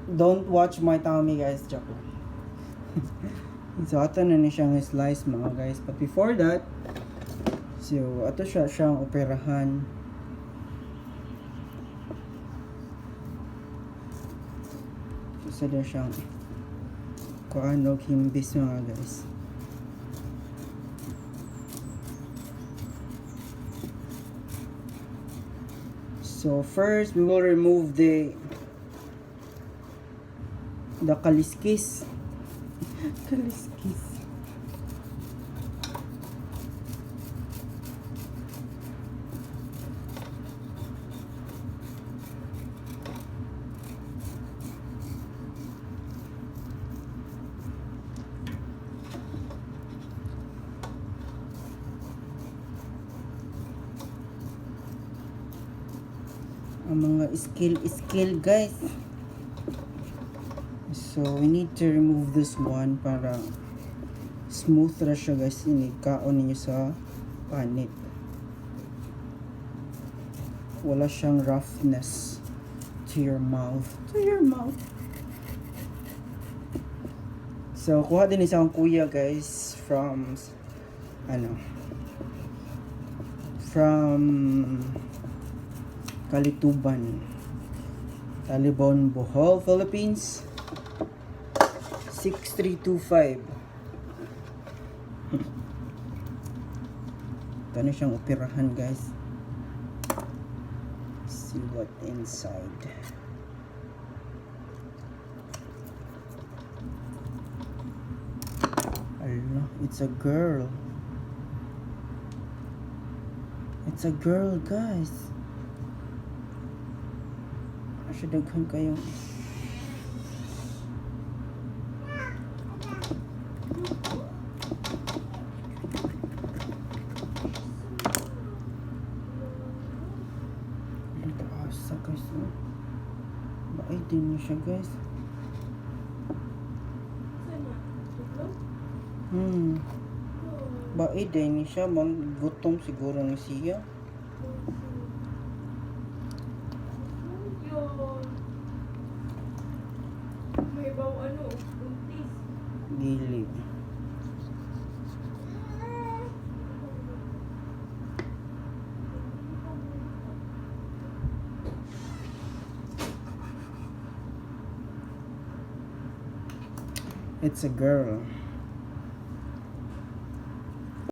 Don't watch my tummy, guys. Joke lang. So, ato na ni siyang slice, mga guys. But before that, so, ato siyang operahan. So, doon siyang kuano, kimbis, mga guys. So, first, we will remove the kaliskis. Kaliskis. Ang mga skill guys. So we need to remove this one para smooth ra siya, guys. Inikaon niyo sa panit. Wala siyang roughness to your mouth. So kuha din isang kuya, guys, from Kalituban, Talibon, Bohol, Philippines. 6325. Ito na siyang operahan, guys. See what inside. Allah, it's a girl. It's a girl, guys. Daghan kayo. Asa, guys. Bait din niya siya, guys. Bait din niya siya. Gutom siguro ni siya. Gili. It's a girl.